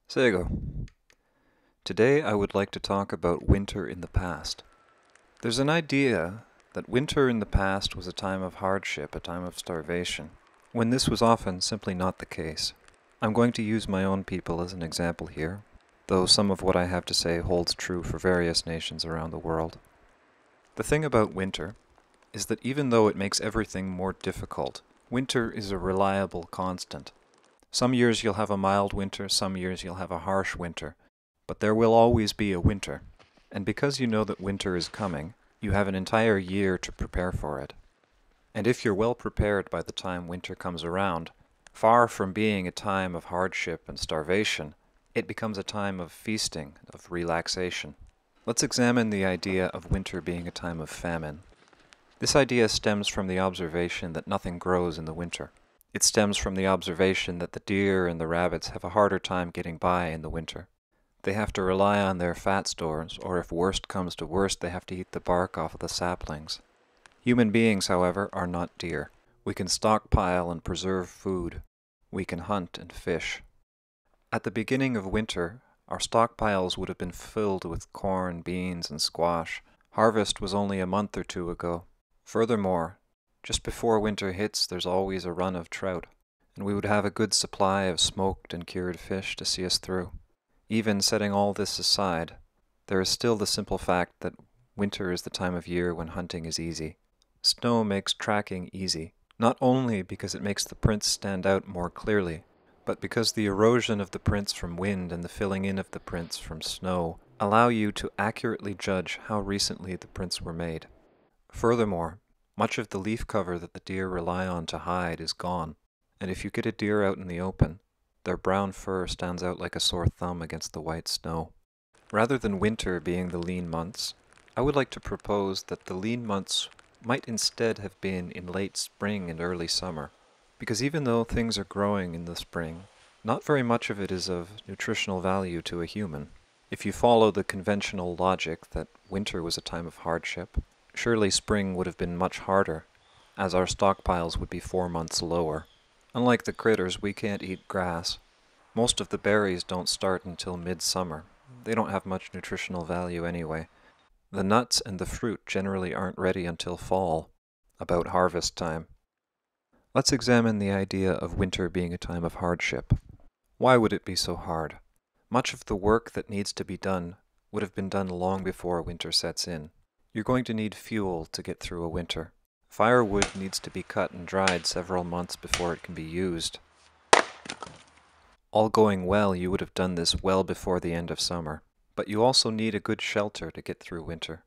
Sego. Today I would like to talk about winter in the past. There's an idea that winter in the past was a time of hardship, a time of starvation, when this was often simply not the case. I'm going to use my own people as an example here, though some of what I have to say holds true for various nations around the world. The thing about winter is that even though it makes everything more difficult, winter is a reliable constant. Some years you'll have a mild winter, some years you'll have a harsh winter, but there will always be a winter. And because you know that winter is coming, you have an entire year to prepare for it. And if you're well prepared by the time winter comes around, far from being a time of hardship and starvation, it becomes a time of feasting, of relaxation. Let's examine the idea of winter being a time of famine. This idea stems from the observation that nothing grows in the winter. It stems from the observation that the deer and the rabbits have a harder time getting by in the winter. They have to rely on their fat stores, or if worst comes to worst, they have to eat the bark off of the saplings. Human beings, however, are not deer. We can stockpile and preserve food. We can hunt and fish. At the beginning of winter, our stockpiles would have been filled with corn, beans, and squash. Harvest was only a month or two ago. Furthermore, just before winter hits, there's always a run of trout, and we would have a good supply of smoked and cured fish to see us through. Even setting all this aside, there is still the simple fact that winter is the time of year when hunting is easy. Snow makes tracking easy, not only because it makes the prints stand out more clearly, but because the erosion of the prints from wind and the filling in of the prints from snow allow you to accurately judge how recently the prints were made. Furthermore, much of the leaf cover that the deer rely on to hide is gone, and if you get a deer out in the open, their brown fur stands out like a sore thumb against the white snow. Rather than winter being the lean months, I would like to propose that the lean months might instead have been in late spring and early summer, because even though things are growing in the spring, not very much of it is of nutritional value to a human. If you follow the conventional logic that winter was a time of hardship, surely spring would have been much harder, as our stockpiles would be 4 months lower. Unlike the critters, we can't eat grass. Most of the berries don't start until midsummer. They don't have much nutritional value anyway. The nuts and the fruit generally aren't ready until fall, about harvest time. Let's examine the idea of winter being a time of hardship. Why would it be so hard? Much of the work that needs to be done would have been done long before winter sets in. You're going to need fuel to get through a winter. Firewood needs to be cut and dried several months before it can be used. All going well, you would have done this well before the end of summer. But you also need a good shelter to get through winter.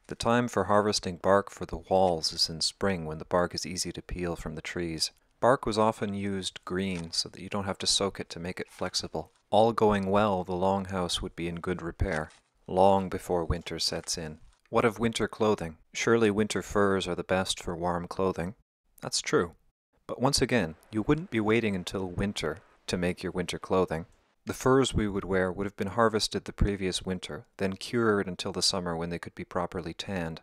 The time for harvesting bark for the walls is in spring when the bark is easy to peel from the trees. Bark was often used green so that you don't have to soak it to make it flexible. All going well, the longhouse would be in good repair, long before winter sets in. What of winter clothing? Surely winter furs are the best for warm clothing. That's true. But once again, you wouldn't be waiting until winter to make your winter clothing. The furs we would wear would have been harvested the previous winter, then cured until the summer when they could be properly tanned.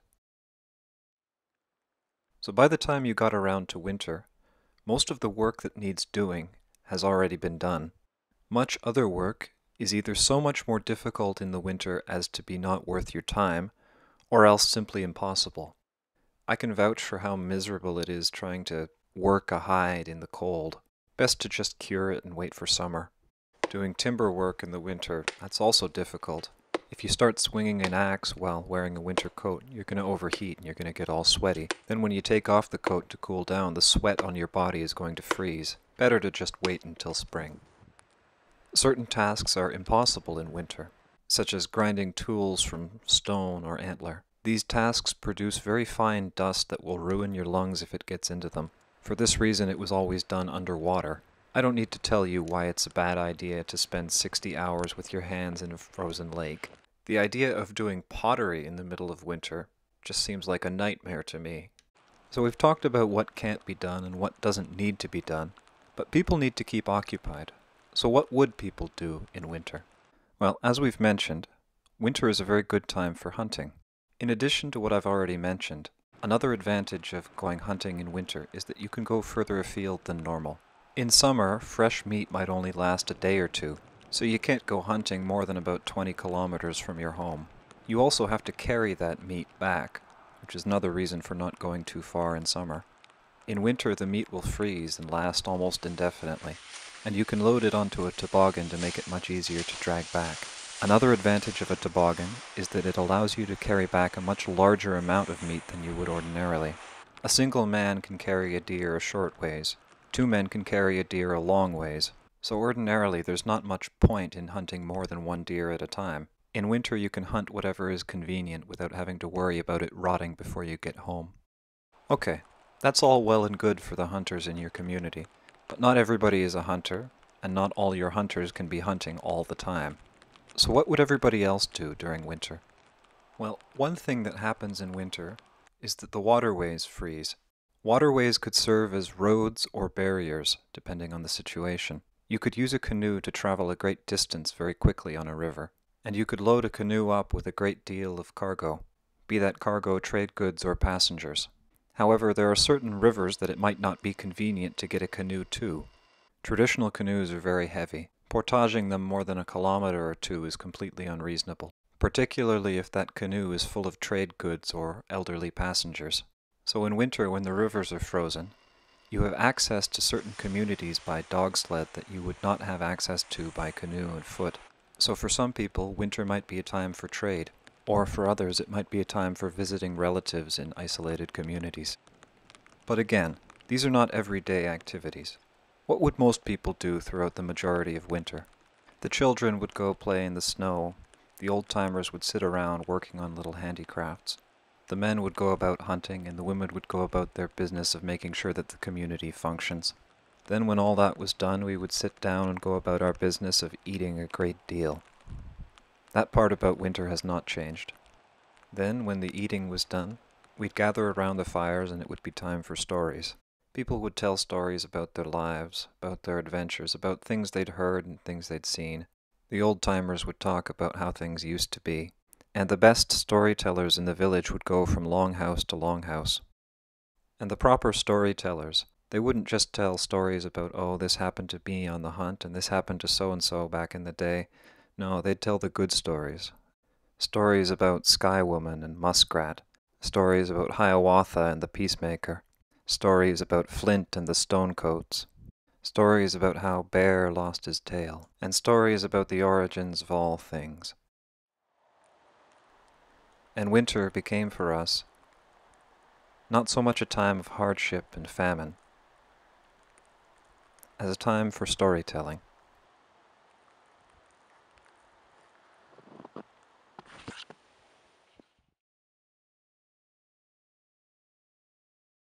So by the time you got around to winter, most of the work that needs doing has already been done. Much other work is either so much more difficult in the winter as to be not worth your time, or else simply impossible. I can vouch for how miserable it is trying to work a hide in the cold. Best to just cure it and wait for summer. Doing timber work in the winter, that's also difficult. If you start swinging an axe while wearing a winter coat, you're going to overheat and you're going to get all sweaty. Then when you take off the coat to cool down, the sweat on your body is going to freeze. Better to just wait until spring. Certain tasks are impossible in winter, such as grinding tools from stone or antler. These tasks produce very fine dust that will ruin your lungs if it gets into them. For this reason, it was always done underwater. I don't need to tell you why it's a bad idea to spend 60 hours with your hands in a frozen lake. The idea of doing pottery in the middle of winter just seems like a nightmare to me. So we've talked about what can't be done and what doesn't need to be done, but people need to keep occupied. So what would people do in winter? Well, as we've mentioned, winter is a very good time for hunting. In addition to what I've already mentioned, another advantage of going hunting in winter is that you can go further afield than normal. In summer, fresh meat might only last a day or two, so you can't go hunting more than about 20 kilometers from your home. You also have to carry that meat back, which is another reason for not going too far in summer. In winter, the meat will freeze and last almost indefinitely, and you can load it onto a toboggan to make it much easier to drag back. Another advantage of a toboggan is that it allows you to carry back a much larger amount of meat than you would ordinarily. A single man can carry a deer a short ways. 2 men can carry a deer a long ways. So ordinarily there's not much point in hunting more than 1 deer at a time. In winter you can hunt whatever is convenient without having to worry about it rotting before you get home. Okay, that's all well and good for the hunters in your community, but not everybody is a hunter, and not all your hunters can be hunting all the time. So what would everybody else do during winter? Well, one thing that happens in winter is that the waterways freeze. Waterways could serve as roads or barriers, depending on the situation. You could use a canoe to travel a great distance very quickly on a river, and you could load a canoe up with a great deal of cargo, be that cargo trade goods or passengers. However, there are certain rivers that it might not be convenient to get a canoe to. Traditional canoes are very heavy. Portaging them more than a kilometer or 2 is completely unreasonable, particularly if that canoe is full of trade goods or elderly passengers. So in winter, when the rivers are frozen, you have access to certain communities by dog sled that you would not have access to by canoe and foot. So for some people, winter might be a time for trade, or for others it might be a time for visiting relatives in isolated communities. But again, these are not everyday activities. What would most people do throughout the majority of winter? The children would go play in the snow, the old-timers would sit around working on little handicrafts. The men would go about hunting, and the women would go about their business of making sure that the community functions. Then when all that was done, we would sit down and go about our business of eating a great deal. That part about winter has not changed. Then, when the eating was done, we'd gather around the fires and it would be time for stories. People would tell stories about their lives, about their adventures, about things they'd heard and things they'd seen. The old-timers would talk about how things used to be. And the best storytellers in the village would go from longhouse to longhouse. And the proper storytellers, they wouldn't just tell stories about, oh, this happened to me on the hunt, and this happened to so-and-so back in the day. No, they'd tell the good stories. Stories about Sky Woman and Muskrat. Stories about Hiawatha and the Peacemaker. Stories about Flint and the Stonecoats. Stories about how Bear lost his tail. And stories about the origins of all things. And winter became for us not so much a time of hardship and famine as a time for storytelling.